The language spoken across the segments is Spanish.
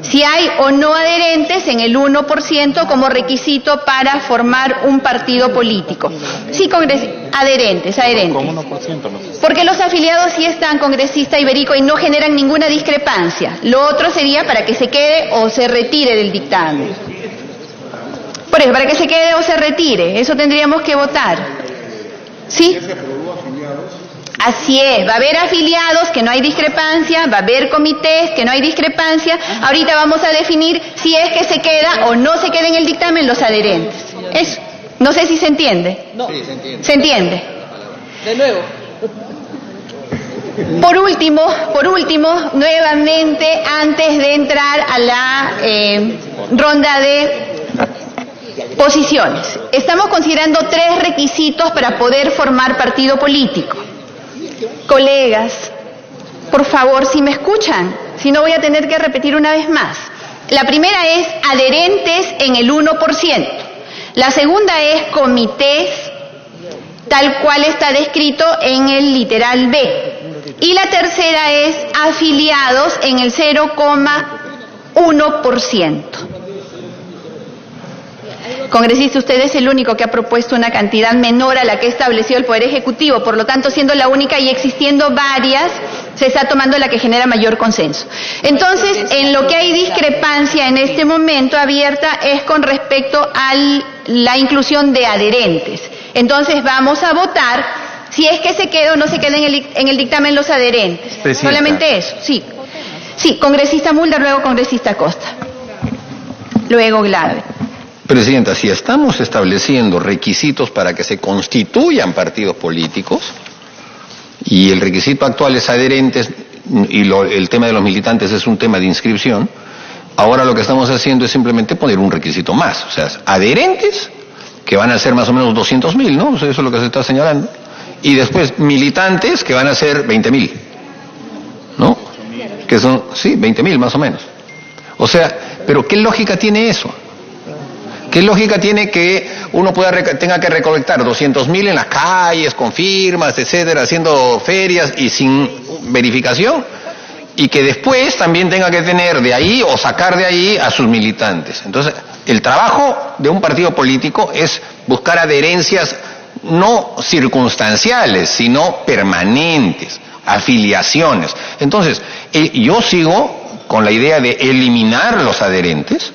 si hay o no adherentes en el 1% como requisito para formar un partido político. Sí, adherentes. Porque los afiliados sí están, congresista Iberico, y no generan ninguna discrepancia. Lo otro sería para que se quede o se retire del dictamen. Por eso, para que se quede o se retire, eso tendríamos que votar. ¿Sí? Así es, va a haber afiliados, que no hay discrepancia, va a haber comités, que no hay discrepancia. Ahorita vamos a definir si es que se queda o no se queda en el dictamen los adherentes. Eso. No sé si se entiende. No. Sí, se entiende. ¿Se entiende? De nuevo. Por último, nuevamente, antes de entrar a la ronda de posiciones, estamos considerando 3 requisitos para poder formar partido político. Colegas, por favor, si me escuchan, si no voy a tener que repetir una vez más. La primera es adherentes en el 1%. La segunda es comités, tal cual está descrito en el literal B. Y la tercera es afiliados en el 0,1%. Congresista, usted es el único que ha propuesto una cantidad menor a la que estableció el Poder Ejecutivo, por lo tanto, siendo la única y existiendo varias, se está tomando la que genera mayor consenso. Entonces, en lo que hay discrepancia en este momento abierta es con respecto a la inclusión de adherentes. Entonces, vamos a votar si es que se queda o no se queda en el dictamen los adherentes. Presidenta. Solamente eso, sí. Sí, congresista Mulder, luego congresista Costa. Luego Glave. Presidenta, si estamos estableciendo requisitos para que se constituyan partidos políticos, y el requisito actual es adherentes, y el tema de los militantes es un tema de inscripción, ahora lo que estamos haciendo es simplemente poner un requisito más, o sea, adherentes, que van a ser más o menos 200.000, ¿no? O sea, eso es lo que se está señalando, y después militantes, que van a ser 20.000, ¿no? Que son, sí, 20.000 más o menos. O sea, pero ¿qué lógica tiene eso? ¿Qué lógica tiene que uno tenga que recolectar 200.000 en las calles, con firmas, etcétera, haciendo ferias y sin verificación? Y que después también tenga que tener de ahí o sacar de ahí a sus militantes. Entonces, el trabajo de un partido político es buscar adherencias no circunstanciales, sino permanentes, afiliaciones. Entonces, yo sigo con la idea de eliminar los adherentes,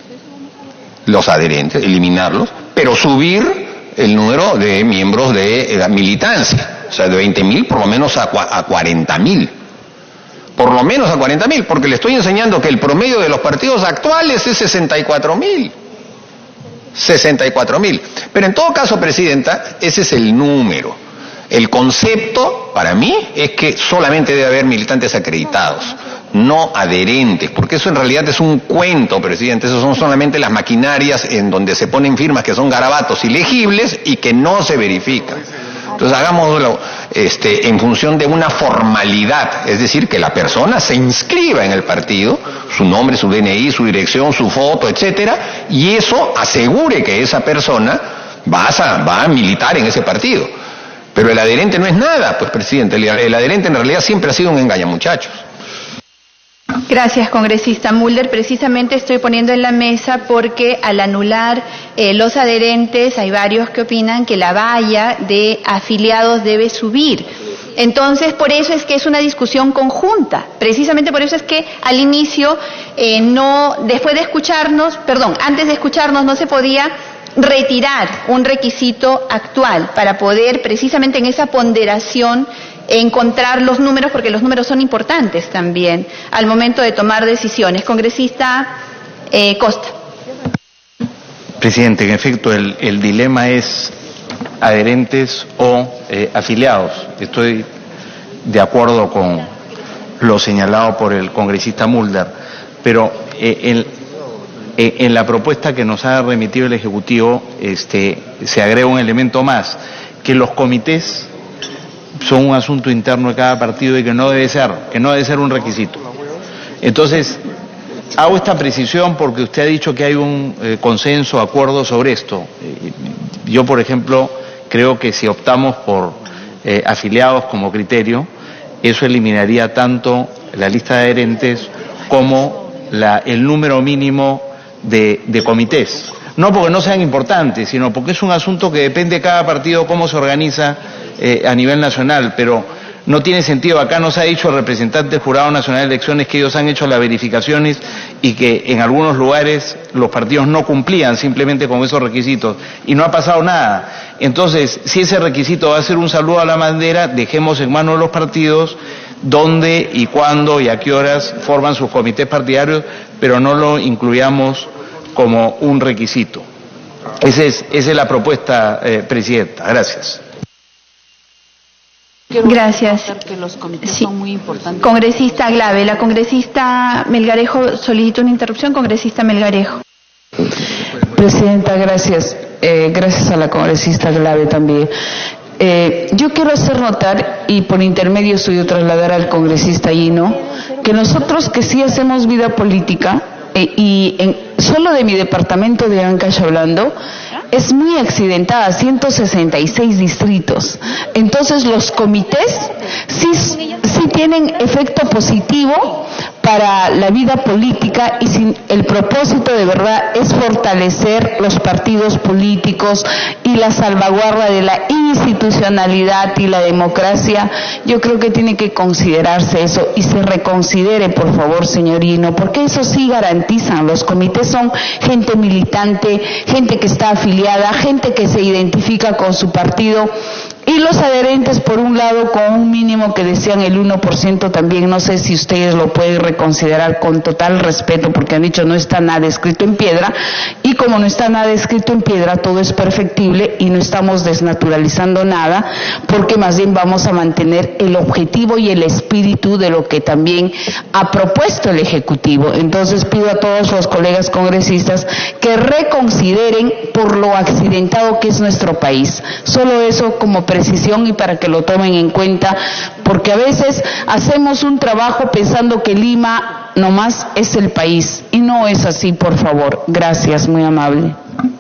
eliminarlos, pero subir el número de miembros de la militancia, o sea, de 20.000 por lo menos a 40.000. Por lo menos a 40.000, porque le estoy enseñando que el promedio de los partidos actuales es 64.000. 64.000. Pero en todo caso, Presidenta, ese es el número. El concepto, para mí, es que solamente debe haber militantes acreditados, no adherentes, porque eso en realidad es un cuento, Presidente. Eso son solamente las maquinarias en donde se ponen firmas que son garabatos ilegibles y que no se verifican. Entonces hagámoslo en función de una formalidad, es decir, que la persona se inscriba en el partido, su nombre, su DNI, su dirección, su foto, etcétera, y eso asegure que esa persona va a militar en ese partido. Pero el adherente no es nada, pues, Presidente. El adherente en realidad siempre ha sido un engañamuchachos. Gracias, congresista Mulder. Precisamente estoy poniendo en la mesa porque al anular los adherentes, hay varios que opinan que la valla de afiliados debe subir. Entonces, por eso es que es una discusión conjunta. Precisamente por eso es que al inicio, antes de escucharnos no se podía retirar un requisito actual para poder precisamente en esa ponderación encontrar los números, porque los números son importantes también al momento de tomar decisiones. Congresista Costa. Presidente, en efecto, el dilema es adherentes o afiliados. Estoy de acuerdo con lo señalado por el congresista Mulder, pero en la propuesta que nos ha remitido el Ejecutivo se agrega un elemento más, que los comités son un asunto interno de cada partido y que no debe ser un requisito. Entonces, hago esta precisión porque usted ha dicho que hay un consenso, acuerdo sobre esto. Yo, por ejemplo, creo que si optamos por afiliados como criterio, eso eliminaría tanto la lista de adherentes como el número mínimo de comités. No porque no sean importantes, sino porque es un asunto que depende de cada partido cómo se organiza a nivel nacional, pero no tiene sentido. Acá nos ha dicho el representante del Jurado Nacional de Elecciones que ellos han hecho las verificaciones y que en algunos lugares los partidos no cumplían simplemente con esos requisitos y no ha pasado nada. Entonces, si ese requisito va a ser un saludo a la bandera, dejemos en manos de los partidos dónde y cuándo y a qué horas forman sus comités partidarios, pero no lo incluyamos como un requisito. Esa es la propuesta, Presidenta. Gracias. Gracias. Que los comités son muy importantes. Congresista Glave. La congresista Melgarejo solicita una interrupción. Congresista Melgarejo. Presidenta, gracias. Gracias a la congresista Glave también. Yo quiero hacer notar, y por intermedio suyo trasladar al congresista Hino, que nosotros que sí hacemos vida política, solo de mi departamento de Ancash hablando, es muy accidentada, 166 distritos. Entonces los comités sí tienen efecto positivo para la vida política y el propósito de verdad es fortalecer los partidos políticos y la salvaguarda de la institucionalidad y la democracia. Yo creo que tiene que considerarse eso y se reconsidere, por favor, señor Hino, porque eso sí garantizan. Los comités son gente militante, gente que está afiliada, gente que se identifica con su partido. Y los adherentes, por un lado, con un mínimo que decían el 1% también, no sé si ustedes lo pueden reconsiderar con total respeto, porque han dicho no está nada escrito en piedra, y como no está nada escrito en piedra, todo es perfectible y no estamos desnaturalizando nada, porque más bien vamos a mantener el objetivo y el espíritu de lo que también ha propuesto el Ejecutivo. Entonces pido a todos los colegas congresistas que reconsideren por lo accidentado que es nuestro país. Solo eso como precisión y para que lo tomen en cuenta, porque a veces hacemos un trabajo pensando que Lima nomás es el país y no es así, por favor. Gracias, muy amable.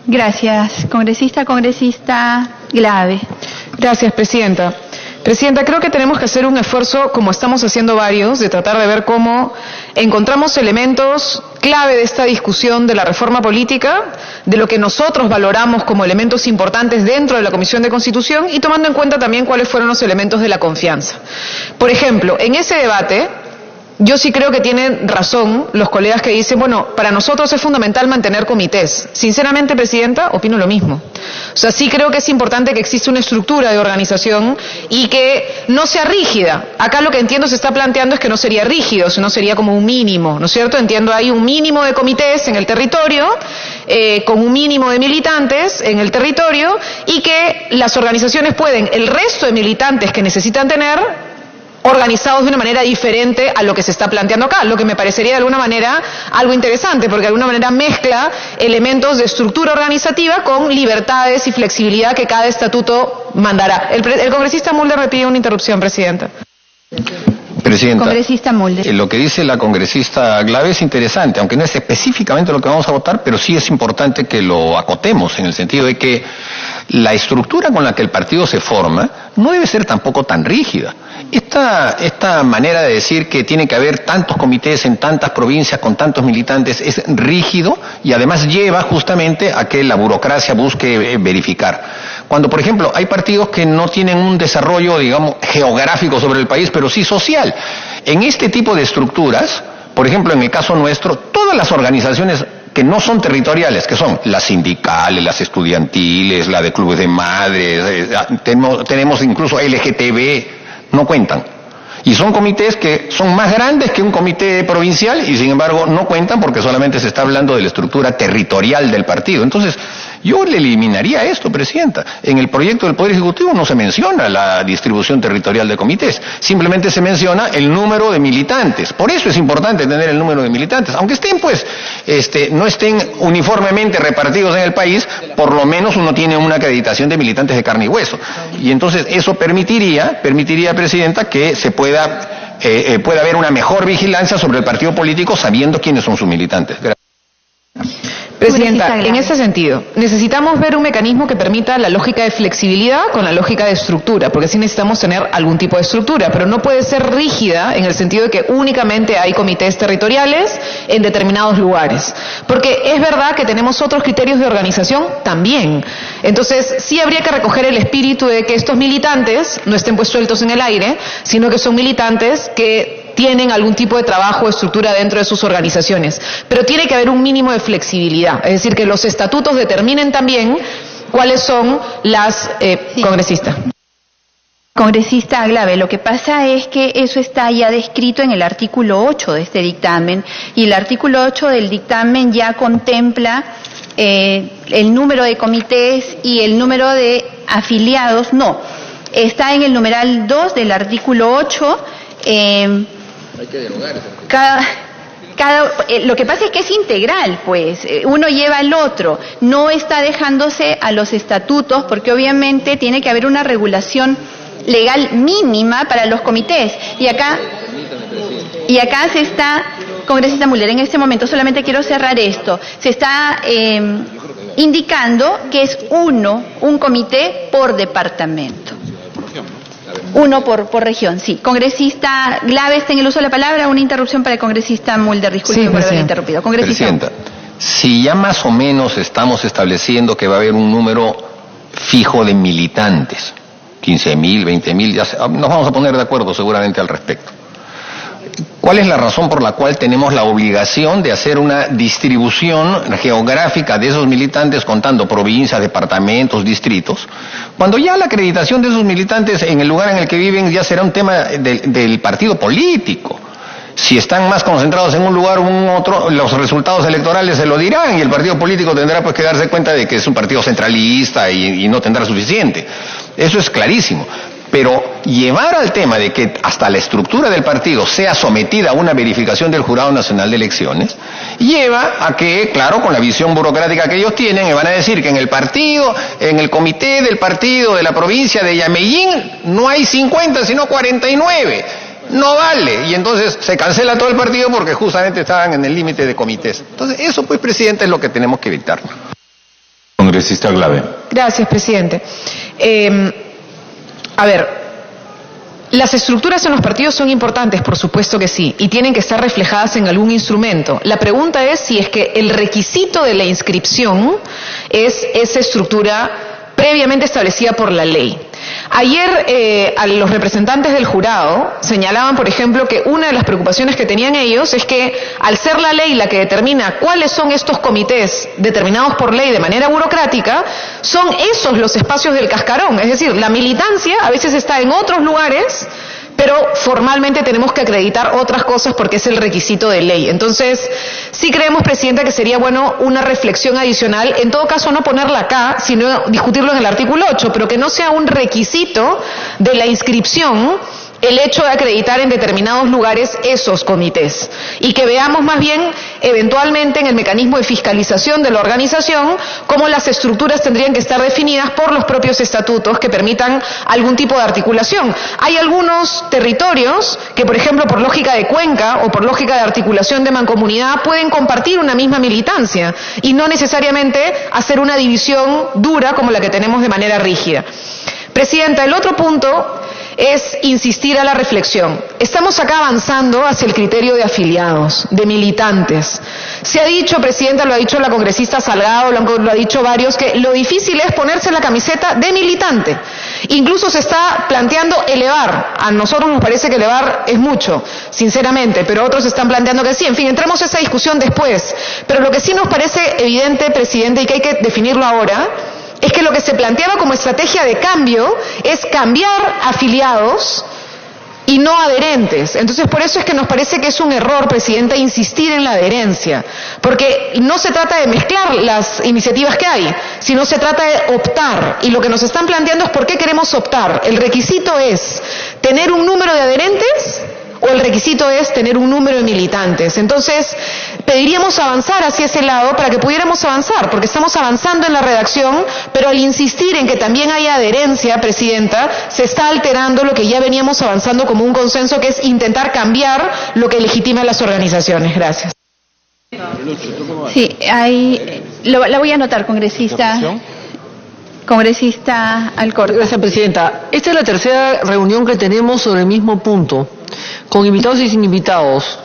Gracias. Congresista Glave. Gracias, Presidenta. Presidenta, creo que tenemos que hacer un esfuerzo, como estamos haciendo varios, de tratar de ver cómo encontramos elementos clave de esta discusión de la reforma política, de lo que nosotros valoramos como elementos importantes dentro de la Comisión de Constitución y tomando en cuenta también cuáles fueron los elementos de la confianza. Por ejemplo, en ese debate, yo sí creo que tienen razón los colegas que dicen, bueno, para nosotros es fundamental mantener comités. Sinceramente, Presidenta, opino lo mismo. O sea, sí creo que es importante que exista una estructura de organización y que no sea rígida. Acá lo que entiendo se está planteando es que no sería rígido, sino sería como un mínimo, ¿no es cierto? Entiendo, hay un mínimo de comités en el territorio, con un mínimo de militantes en el territorio y que las organizaciones pueden, el resto de militantes que necesitan tener, organizados de una manera diferente a lo que se está planteando acá, lo que me parecería de alguna manera algo interesante, porque de alguna manera mezcla elementos de estructura organizativa con libertades y flexibilidad que cada estatuto mandará. El congresista Mulder me pide una interrupción, Presidenta. Presidenta, congresista Mulder. Lo que dice la congresista Glave es interesante, aunque no es específicamente lo que vamos a votar, pero sí es importante que lo acotemos, en el sentido de que la estructura con la que el partido se forma no debe ser tampoco tan rígida. Esta manera de decir que tiene que haber tantos comités en tantas provincias con tantos militantes es rígido y además lleva justamente a que la burocracia busque verificar. Cuando, por ejemplo, hay partidos que no tienen un desarrollo, digamos, geográfico sobre el país, pero sí social. En este tipo de estructuras, por ejemplo, en el caso nuestro, todas las organizaciones que no son territoriales, que son las sindicales, las estudiantiles, la de clubes de madres, tenemos incluso LGTB, no cuentan. Y son comités que son más grandes que un comité provincial y sin embargo no cuentan porque solamente se está hablando de la estructura territorial del partido. Entonces, yo le eliminaría esto, Presidenta. En el proyecto del Poder Ejecutivo no se menciona la distribución territorial de comités, simplemente se menciona el número de militantes. Por eso es importante tener el número de militantes. Aunque estén, pues, no estén uniformemente repartidos en el país, por lo menos uno tiene una acreditación de militantes de carne y hueso. Y entonces eso permitiría, Presidenta, que se pueda haber una mejor vigilancia sobre el partido político sabiendo quiénes son sus militantes. Gracias. Presidenta, en ese sentido, necesitamos ver un mecanismo que permita la lógica de flexibilidad con la lógica de estructura, porque sí necesitamos tener algún tipo de estructura, pero no puede ser rígida en el sentido de que únicamente hay comités territoriales en determinados lugares. Porque es verdad que tenemos otros criterios de organización también. Entonces, sí habría que recoger el espíritu de que estos militantes no estén pues sueltos en el aire, sino que son militantes que tienen algún tipo de trabajo o estructura dentro de sus organizaciones. Pero tiene que haber un mínimo de flexibilidad, es decir, que los estatutos determinen también cuáles son las congresistas. Congresista Glave, lo que pasa es que eso está ya descrito en el artículo 8 de este dictamen, y el artículo 8 del dictamen ya contempla el número de comités y el número de afiliados. No, está en el numeral 2 del artículo 8. Hay que derogar. Lo que pasa es que es integral, pues, uno lleva al otro, no está dejándose a los estatutos, porque obviamente tiene que haber una regulación legal mínima para los comités. Y acá se está, congresista Müller, en este momento solamente quiero cerrar esto, se está indicando que es un comité por departamento. Uno por región, sí. Congresista Glave está en el uso de la palabra. Una interrupción para el congresista Müller. Disculpe por haber interrumpido. Congresista. Presidenta, si ya más o menos estamos estableciendo que va a haber un número fijo de militantes, 15.000, 20.000, nos vamos a poner de acuerdo seguramente al respecto. ¿Cuál es la razón por la cual tenemos la obligación de hacer una distribución geográfica de esos militantes contando provincias, departamentos, distritos, cuando ya la acreditación de esos militantes en el lugar en el que viven ya será un tema del partido político? Si están más concentrados en un lugar o en otro, los resultados electorales se lo dirán y el partido político tendrá pues que darse cuenta de que es un partido centralista y no tendrá suficiente. Eso es clarísimo. Pero llevar al tema de que hasta la estructura del partido sea sometida a una verificación del Jurado Nacional de Elecciones, lleva a que, claro, con la visión burocrática que ellos tienen, me van a decir que en el partido, en el comité del partido de la provincia de Yameyín, no hay 50, sino 49. No vale. Y entonces se cancela todo el partido porque justamente estaban en el límite de comités. Entonces, eso, pues, presidente, es lo que tenemos que evitar. Congresista Glave. Gracias, presidente. A ver, las estructuras en los partidos son importantes, por supuesto que sí, y tienen que estar reflejadas en algún instrumento. La pregunta es si es que el requisito de la inscripción es esa estructura previamente establecida por la ley. Ayer a los representantes del jurado señalaban, por ejemplo, que una de las preocupaciones que tenían ellos es que al ser la ley la que determina cuáles son estos comités determinados por ley de manera burocrática, son esos los espacios del cascarón. Es decir, la militancia a veces está en otros lugares, pero formalmente tenemos que acreditar otras cosas porque es el requisito de ley. Entonces, sí creemos, presidenta, que sería bueno una reflexión adicional, en todo caso no ponerla acá, sino discutirlo en el artículo 8, pero que no sea un requisito de la inscripción el hecho de acreditar en determinados lugares esos comités, y que veamos más bien eventualmente en el mecanismo de fiscalización de la organización cómo las estructuras tendrían que estar definidas por los propios estatutos que permitan algún tipo de articulación. Hay algunos territorios que, por ejemplo, por lógica de cuenca o por lógica de articulación de mancomunidad pueden compartir una misma militancia y no necesariamente hacer una división dura como la que tenemos de manera rígida. Presidenta, el otro punto es insistir a la reflexión. Estamos acá avanzando hacia el criterio de afiliados, de militantes. Se ha dicho, presidenta, lo ha dicho la congresista Salgado, lo ha dicho varios, que lo difícil es ponerse la camiseta de militante. Incluso se está planteando elevar. A nosotros nos parece que elevar es mucho, sinceramente, pero otros están planteando que sí. En fin, entremos a esa discusión después. Pero lo que sí nos parece evidente, presidente, y que hay que definirlo ahora, es que lo que se planteaba como estrategia de cambio es cambiar afiliados y no adherentes. Entonces, por eso es que nos parece que es un error, presidenta, insistir en la adherencia, porque no se trata de mezclar las iniciativas que hay, sino se trata de optar. Y lo que nos están planteando es por qué queremos optar. ¿El requisito es tener un número de adherentes o el requisito es tener un número de militantes? Entonces, pediríamos avanzar hacia ese lado para que pudiéramos avanzar, porque estamos avanzando en la redacción, pero al insistir en que también haya adherencia, presidenta, se está alterando lo que ya veníamos avanzando como un consenso, que es intentar cambiar lo que legitima las organizaciones. Gracias. Sí, hay La voy a anotar, congresista Alcorta. Gracias, Presidenta. Esta es la tercera reunión que tenemos sobre el mismo punto, con invitados y sin invitados.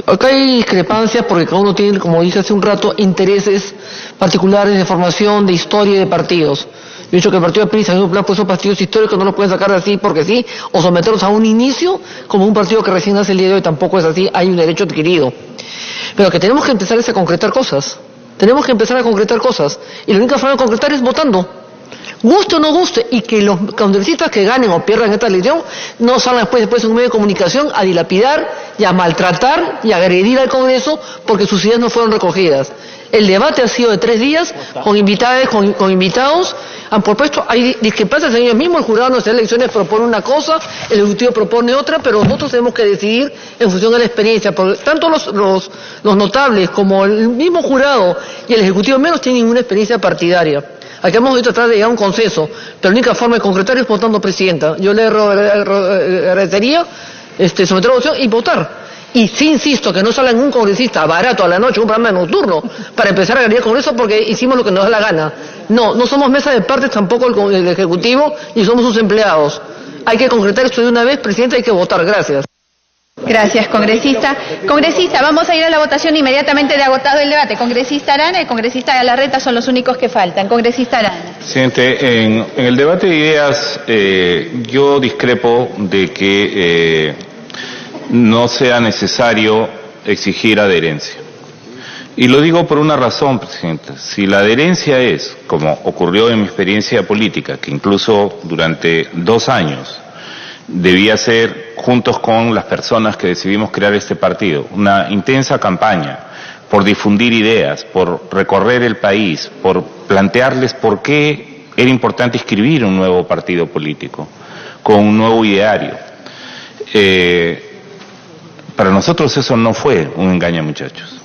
Acá hay discrepancias porque cada uno tiene, como dije hace un rato, intereses particulares de formación, de historia y de partidos. Yo he dicho que el partido de PRI se ha un plan por esos partidos históricos, no los pueden sacar de así porque sí, o someterlos a un inicio como un partido que recién nace el día de hoy, tampoco es así, hay un derecho adquirido. Pero que tenemos que empezar es a concretar cosas. Tenemos que empezar a concretar cosas. Y la única forma de concretar es votando. Guste o no guste, y que los congresistas que ganen o pierdan esta elección no salgan después en un medio de comunicación a dilapidar y a maltratar y a agredir al Congreso porque sus ideas no fueron recogidas. El debate ha sido de 3 días, con invitados, han propuesto, hay discrepancias en ellos mismos, el Jurado Nacional de Elecciones propone una cosa, el Ejecutivo propone otra, pero nosotros tenemos que decidir en función de la experiencia, porque tanto los notables como el mismo Jurado y el Ejecutivo menos tienen ninguna experiencia partidaria. Aquí hemos de tratar de llegar a un consenso, pero la única forma de concretar es votando, Presidenta. Yo le agradecería someter a votación y votar. Y sí insisto que no salga ningún congresista barato a la noche, un programa nocturno, para empezar a ganar el Congreso porque hicimos lo que nos da la gana. No somos mesa de partes tampoco el Ejecutivo, ni somos sus empleados. Hay que concretar esto de una vez, Presidenta, hay que votar. Gracias. Gracias, congresista. Congresista, vamos a ir a la votación inmediatamente de agotado el debate. Congresista Arana y congresista Galarreta son los únicos que faltan. Congresista Arana. Presidente, en el debate de ideas yo discrepo de que no sea necesario exigir adherencia. Y lo digo por una razón, Presidenta. Si la adherencia es, como ocurrió en mi experiencia política, que incluso durante 2 años debía ser, juntos con las personas que decidimos crear este partido, una intensa campaña por difundir ideas, por recorrer el país, por plantearles por qué era importante inscribir un nuevo partido político, con un nuevo ideario. Para nosotros eso no fue un engaño, muchachos.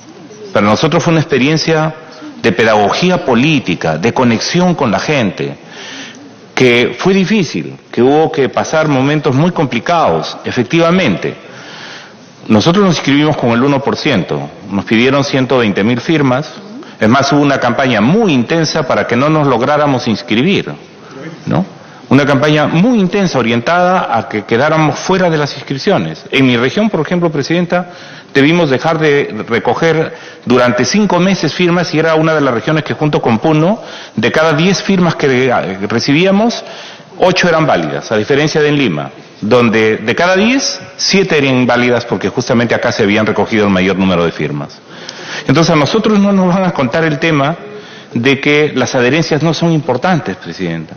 Para nosotros fue una experiencia de pedagogía política, de conexión con la gente, que fue difícil, que hubo que pasar momentos muy complicados, efectivamente. Nosotros nos inscribimos con el 1%, nos pidieron 120.000 firmas, es más, hubo una campaña muy intensa para que no nos lográramos inscribir, ¿no? Una campaña muy intensa orientada a que quedáramos fuera de las inscripciones. En mi región, por ejemplo, Presidenta, debimos dejar de recoger durante 5 meses firmas y era una de las regiones que junto con Puno, de cada 10 firmas que recibíamos, 8 eran válidas, a diferencia de en Lima, donde de cada 10, 7 eran inválidas porque justamente acá se habían recogido el mayor número de firmas. Entonces a nosotros no nos van a contar el tema de que las adherencias no son importantes, Presidenta.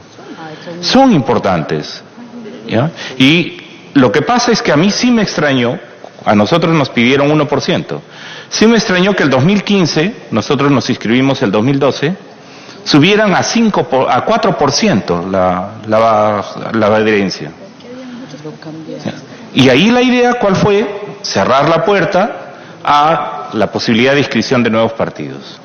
Son importantes, ¿ya? Y lo que pasa es que a mí sí me extrañó, a nosotros nos pidieron 1%, sí me extrañó que el 2015, nosotros nos inscribimos el 2012, subieran a 4% la adherencia. Y ahí la idea, ¿cuál fue? Cerrar la puerta a la posibilidad de inscripción de nuevos partidos.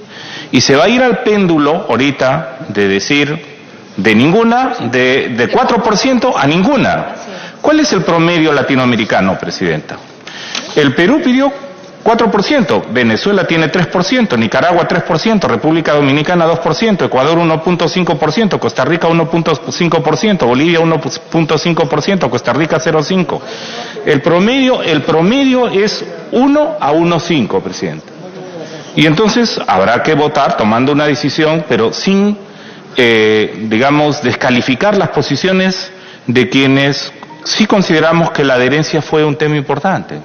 Y se va a ir al péndulo ahorita de decir de 4% a ninguna. ¿Cuál es el promedio latinoamericano, Presidenta? El Perú pidió 4%, Venezuela tiene 3%, Nicaragua 3%, República Dominicana 2%, Ecuador 1.5%, Costa Rica 1.5%, Bolivia 1.5%, Costa Rica 0.5%. El promedio es 1 a 1.5, Presidenta. Y entonces habrá que votar tomando una decisión, pero sin descalificar las posiciones de quienes sí consideramos que la adherencia fue un tema importante.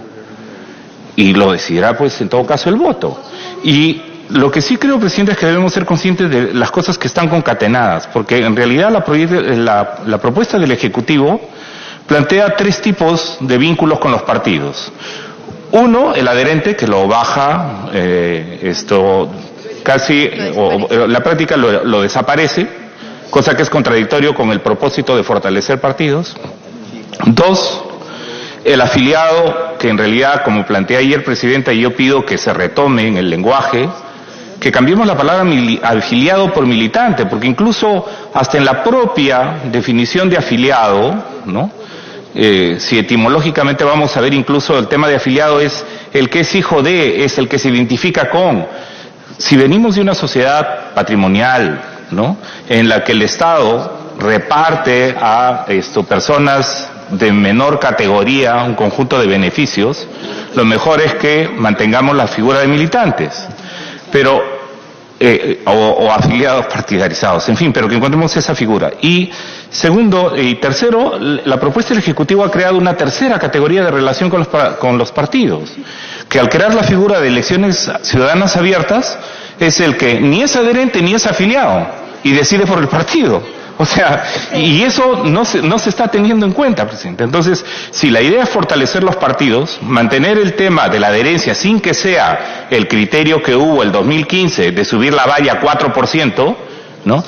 Y lo decidirá, pues, en todo caso, el voto. Y lo que sí creo, Presidente, es que debemos ser conscientes de las cosas que están concatenadas, porque en realidad la propuesta del Ejecutivo plantea 3 tipos de vínculos con los partidos. Uno, el adherente, que lo baja, la práctica lo desaparece, cosa que es contradictorio con el propósito de fortalecer partidos. 2, el afiliado, que en realidad, como planteé ayer, Presidenta, y yo pido que se retome en el lenguaje, que cambiemos la palabra afiliado por militante, porque incluso hasta en la propia definición de afiliado, ¿no? Si etimológicamente vamos a ver, incluso el tema de afiliado es el que es hijo de, es el que se identifica con. si venimos de una sociedad patrimonial, ¿no?, en la que el Estado reparte a personas de menor categoría un conjunto de beneficios, lo mejor es que mantengamos la figura de militantes, pero o afiliados partidarizados, en fin, pero que encontremos esa figura. Y segundo y tercero, la propuesta del Ejecutivo ha creado una tercera categoría de relación con los partidos, que al crear la figura de elecciones ciudadanas abiertas, es el que ni es adherente ni es afiliado y decide por el partido. O sea, y eso no se está teniendo en cuenta, presidente. Entonces, si la idea es fortalecer los partidos, mantener el tema de la adherencia sin que sea el criterio que hubo el 2015 de subir la valla a 4%, ¿no?,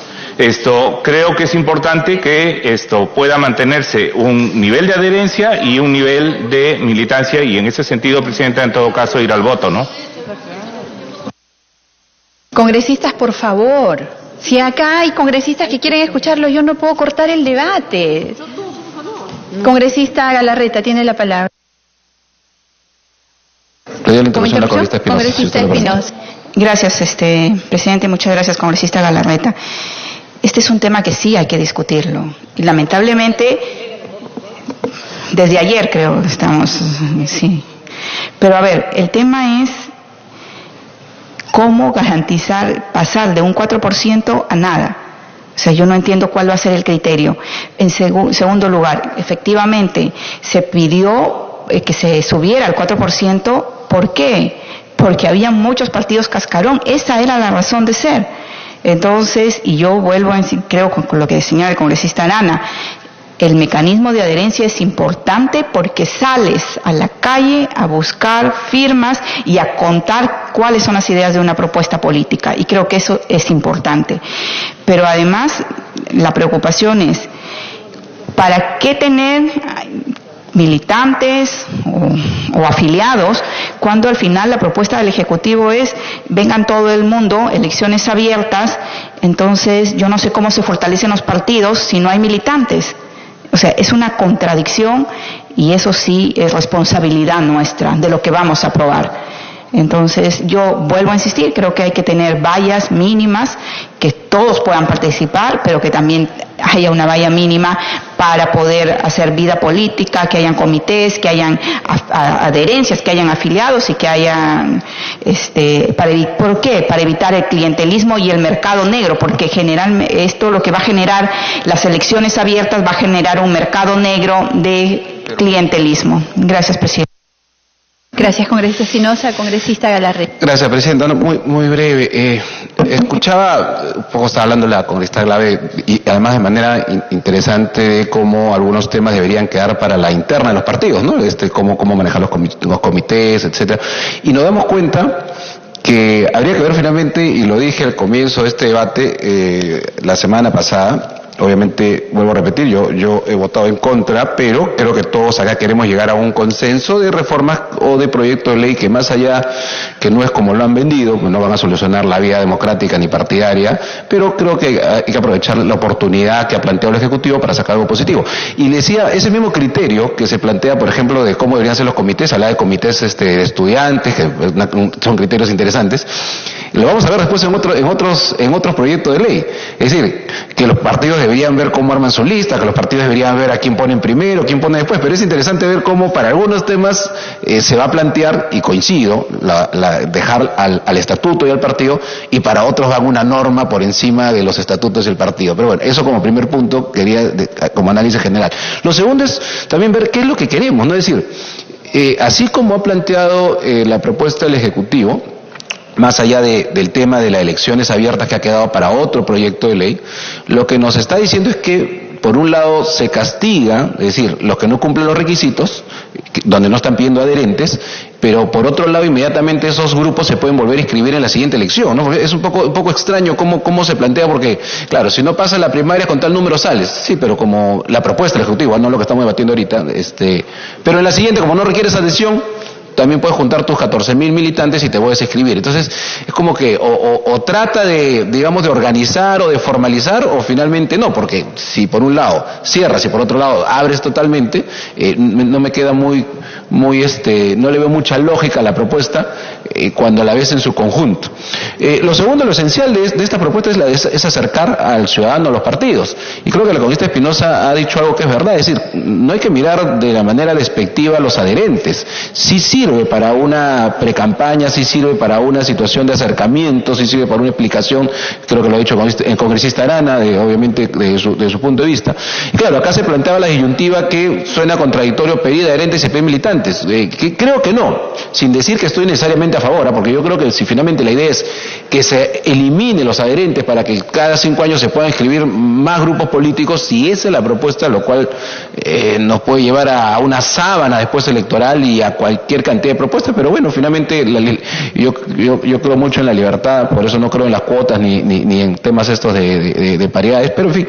creo que es importante que pueda mantenerse un nivel de adherencia y un nivel de militancia, y en ese sentido, presidenta, en todo caso, ir al voto, ¿no? Congresistas, por favor. Si acá hay congresistas que quieren escucharlo, yo no puedo cortar el debate. Congresista Galarreta, tiene la palabra. Congresista Espinosa. Gracias, presidente. Muchas gracias, congresista Galarreta. Este es un tema que sí hay que discutirlo. Y lamentablemente, desde ayer creo que estamos, sí. Pero a ver, el tema es cómo garantizar pasar de un 4% a nada. O sea, yo no entiendo cuál va a ser el criterio. En segundo lugar, efectivamente, se pidió que se subiera al 4%. ¿Por qué? Porque había muchos partidos cascarón. Esa era la razón de ser. Entonces, y yo vuelvo a decir, creo con lo que señala el congresista Arana, el mecanismo de adherencia es importante porque sales a la calle a buscar firmas y a contar cuáles son las ideas de una propuesta política, y creo que eso es importante. Pero además, la preocupación es, ¿para qué tener militantes o afiliados cuando al final la propuesta del Ejecutivo es vengan todo el mundo, elecciones abiertas? Entonces yo no sé cómo se fortalecen los partidos si no hay militantes. O sea, es una contradicción, y eso sí es responsabilidad nuestra de lo que vamos a aprobar. Entonces, yo vuelvo a insistir, creo que hay que tener vallas mínimas, que todos puedan participar, pero que también haya una valla mínima para poder hacer vida política, que hayan comités, que hayan adherencias, que hayan afiliados y que hayan, ¿por qué? Para evitar el clientelismo y el mercado negro, porque generalmente esto lo que va a generar, las elecciones abiertas va a generar un mercado negro de clientelismo. Gracias, presidente. Gracias, congresista Espinosa. Congresista Galarreta. Gracias, presidenta. No, muy breve. Escuchaba, un poco estaba hablando la congresista Glave, y además de manera interesante de cómo algunos temas deberían quedar para la interna de los partidos, ¿no? Cómo manejar los comités, etcétera. Y nos damos cuenta que habría que ver finalmente, y lo dije al comienzo de este debate la semana pasada. Obviamente, vuelvo a repetir, yo he votado en contra, pero creo que todos acá queremos llegar a un consenso de reformas o de proyectos de ley que, más allá, que no es como lo han vendido, no van a solucionar la vía democrática ni partidaria, pero creo que hay que aprovechar la oportunidad que ha planteado el Ejecutivo para sacar algo positivo. Y le decía, ese mismo criterio que se plantea, por ejemplo, de cómo deberían ser los comités, habla de comités de estudiantes, que son criterios interesantes, lo vamos a ver después en otros proyectos de ley. Es decir, que los partidos deberían ver cómo arman su lista, que los partidos deberían ver a quién ponen primero, quién pone después, pero es interesante ver cómo para algunos temas se va a plantear, y coincido, dejar al estatuto y al partido, y para otros van una norma por encima de los estatutos del partido. Pero bueno, eso como primer punto quería como análisis general. Lo segundo es también ver qué es lo que queremos, ¿no? Es decir, así como ha planteado la propuesta del Ejecutivo, más allá del tema de las elecciones abiertas que ha quedado para otro proyecto de ley, lo que nos está diciendo es que, por un lado, se castiga, es decir, los que no cumplen los requisitos, donde no están pidiendo adherentes, pero por otro lado, inmediatamente esos grupos se pueden volver a inscribir en la siguiente elección, ¿no? Porque es un poco extraño cómo se plantea, porque, claro, si no pasa la primaria con tal número sales, sí, pero como la propuesta del Ejecutivo, no lo que estamos debatiendo ahorita, pero en la siguiente, como no requieres adhesión, también puedes juntar tus 14.000 militantes y te puedes escribir. Entonces, es como que o trata de, digamos, de organizar o de formalizar, o finalmente no, porque si por un lado cierras y por otro lado abres totalmente, no me queda no le veo mucha lógica a la propuesta, cuando la ves en su conjunto. Lo segundo, lo esencial de esta propuesta es acercar al ciudadano a los partidos. Y creo que la congresista Espinosa ha dicho algo que es verdad, es decir, no hay que mirar de la manera despectiva a los adherentes. Sí sirve para una precampaña, sí sirve para una situación de acercamiento, sí sirve para una explicación, creo que lo ha dicho el congresista Arana, obviamente de su punto de vista. Y claro, acá se planteaba la disyuntiva que suena contradictorio pedir adherentes y pedir militantes. Que creo que no, sin decir que estoy necesariamente a favor, porque yo creo que si finalmente la idea es que se elimine los adherentes para que cada 5 años se puedan inscribir más grupos políticos, si esa es la propuesta, lo cual nos puede llevar a una sábana después electoral y a cualquier cantidad de propuestas, pero bueno, finalmente yo creo mucho en la libertad, por eso no creo en las cuotas ni en temas estos de paridades, pero en fin.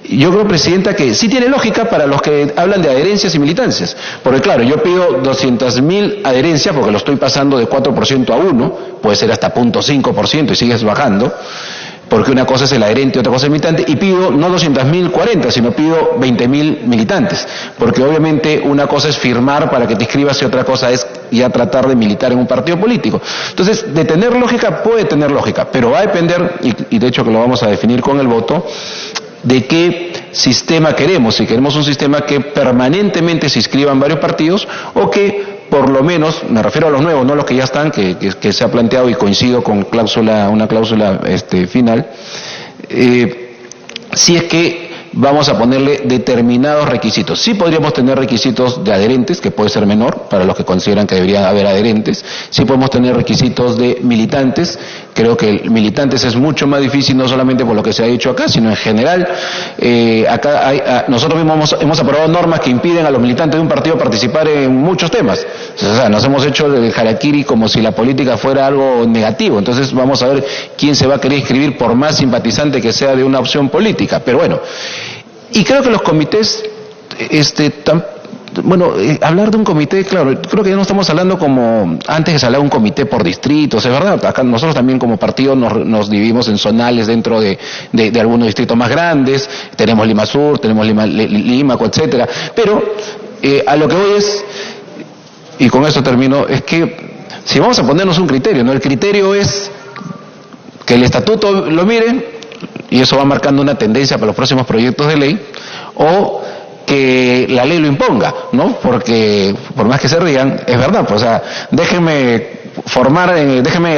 Yo creo, Presidenta, que sí tiene lógica para los que hablan de adherencias y militancias. Porque claro, yo pido 200.000 adherencias porque lo estoy pasando de 4% a 1%, puede ser hasta 0.5% y sigues bajando, porque una cosa es el adherente y otra cosa es el militante, y pido no 200.040, sino pido 20.000 militantes. Porque obviamente una cosa es firmar para que te inscribas y otra cosa es ya tratar de militar en un partido político. Entonces, de tener lógica, puede tener lógica, pero va a depender, y de hecho que lo vamos a definir con el voto, de qué sistema queremos, si queremos un sistema que permanentemente se inscriban varios partidos o que por lo menos, me refiero a los nuevos, no los que ya están, que se ha planteado y coincido con una cláusula final, si es que vamos a ponerle determinados requisitos. Sí podríamos tener requisitos de adherentes, que puede ser menor, para los que consideran que debería haber adherentes. Sí podemos tener requisitos de militantes. Creo que militantes es mucho más difícil, no solamente por lo que se ha dicho acá, sino en general. Nosotros mismos hemos aprobado normas que impiden a los militantes de un partido participar en muchos temas. O sea, nos hemos hecho el harakiri como si la política fuera algo negativo. Entonces vamos a ver quién se va a querer inscribir por más simpatizante que sea de una opción política. Pero bueno, y creo que los comités, hablar de un comité, claro, creo que ya no estamos hablando como antes que se hablaba de un comité por distritos, es verdad, acá nosotros también como partido nos dividimos en zonales dentro de algunos distritos más grandes, tenemos Lima Sur, tenemos Límaco, etcétera, pero a lo que voy es, y con eso termino, es que si vamos a ponernos un criterio, ¿no? El criterio es que el estatuto lo mire, y eso va marcando una tendencia para los próximos proyectos de ley, o que la ley lo imponga, ¿no? Porque, por más que se rían, es verdad, pues, o sea, déjenme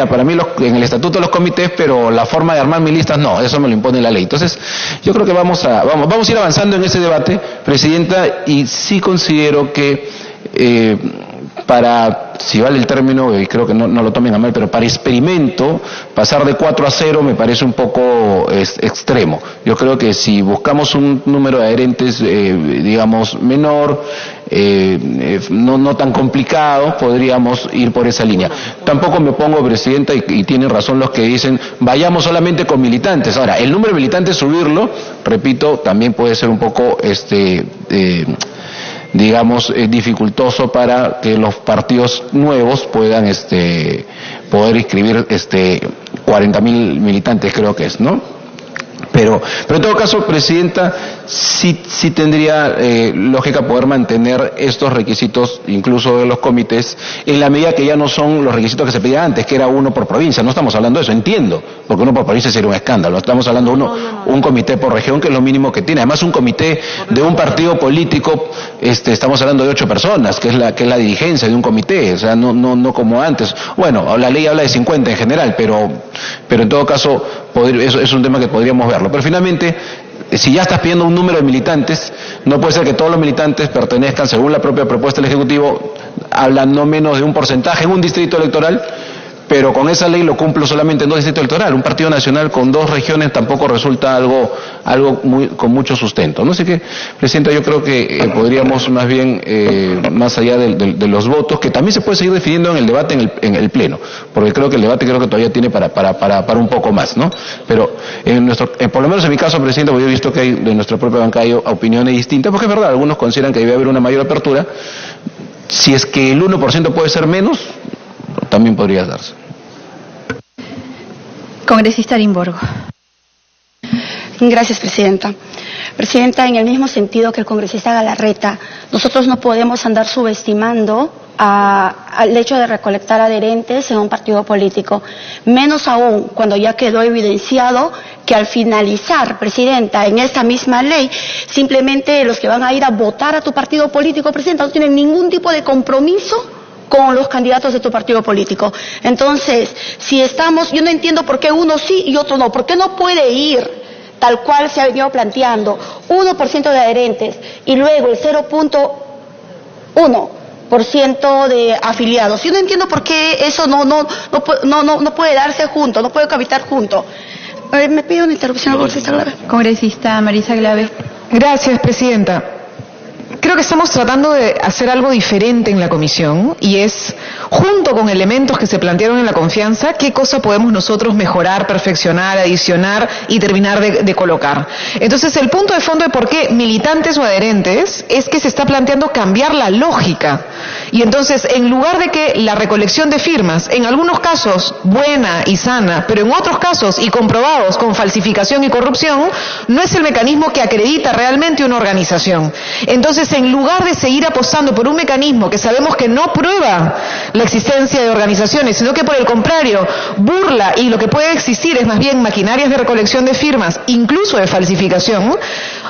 para mí en el estatuto los comités, pero la forma de armar mis listas no, eso me lo impone la ley. Entonces, yo creo que vamos a ir avanzando en ese debate, Presidenta, y sí considero que si vale el término, y creo que no lo tomen a mal, pero para experimento, pasar de 4 a 0 me parece un poco extremo. Yo creo que si buscamos un número de adherentes, digamos, menor, no tan complicado, podríamos ir por esa línea. Tampoco me opongo, Presidenta, y tienen razón los que dicen, vayamos solamente con militantes. Ahora, el número de militantes, subirlo, repito, también puede ser un poco, digamos, dificultoso para que los partidos nuevos puedan poder inscribir 40.000 militantes, creo que es, ¿no? Pero en todo caso, Presidenta, sí tendría lógica poder mantener estos requisitos, incluso de los comités, en la medida que ya no son los requisitos que se pedían antes, que era uno por provincia. No estamos hablando de eso, entiendo, porque uno por provincia sería un escándalo. Estamos hablando de un comité por región, que es lo mínimo que tiene. Además, un comité de un partido político, estamos hablando de 8 personas, que es la dirigencia de un comité, o sea, no como antes. Bueno, la ley habla de 50 en general, pero en todo caso, eso es un tema que podríamos verlo. Pero finalmente, si ya estás pidiendo un número de militantes, no puede ser que todos los militantes pertenezcan, según la propia propuesta del Ejecutivo, hablan no menos de un porcentaje en un distrito electoral, pero con esa ley lo cumplo solamente en 2 distritos electorales. Un partido nacional con 2 regiones tampoco resulta algo con mucho sustento, ¿no? Así que, Presidenta, yo creo que podríamos más bien, más allá de los votos, que también se puede seguir definiendo en el debate en el Pleno, porque creo que el debate todavía tiene para un poco más, ¿no? Pero por lo menos en mi caso, Presidenta, porque yo he visto que hay de nuestra propia bancada hay opiniones distintas, porque es verdad, algunos consideran que debe haber una mayor apertura. Si es que el 1% puede ser menos, también podría darse. Congresista Limborgo. Gracias, Presidenta. Presidenta, en el mismo sentido que el congresista Galarreta, nosotros no podemos andar subestimando al hecho de recolectar adherentes en un partido político, menos aún cuando ya quedó evidenciado que al finalizar, Presidenta, en esta misma ley, simplemente los que van a ir a votar a tu partido político, Presidenta, no tienen ningún tipo de compromiso con los candidatos de tu partido político. Entonces, yo no entiendo por qué uno sí y otro no. ¿Por qué no puede ir tal cual se ha venido planteando 1% de adherentes y luego el 0.1% de afiliados? Yo no entiendo por qué eso no puede darse junto, no puede cabitar junto. Me pido una interrupción, congresista Glave. Congresista Marisa Glave. Gracias, Presidenta. Creo que estamos tratando de hacer algo diferente en la comisión y es, junto con elementos que se plantearon en la confianza, qué cosa podemos nosotros mejorar, perfeccionar, adicionar y terminar de colocar. Entonces, el punto de fondo de por qué militantes o adherentes es que se está planteando cambiar la lógica. Y entonces, en lugar de que la recolección de firmas, en algunos casos buena y sana, pero en otros casos y comprobados con falsificación y corrupción, no es el mecanismo que acredita realmente una organización. Entonces, en lugar de seguir apostando por un mecanismo que sabemos que no prueba la existencia de organizaciones, sino que por el contrario burla, y lo que puede existir es más bien maquinarias de recolección de firmas, incluso de falsificación,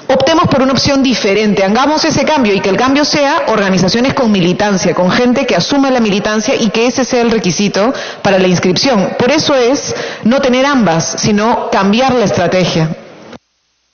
optemos por una opción diferente, hagamos ese cambio y que el cambio sea organizaciones con militancia, con gente que asuma la militancia y que ese sea el requisito para la inscripción. Por eso es no tener ambas, sino cambiar la estrategia.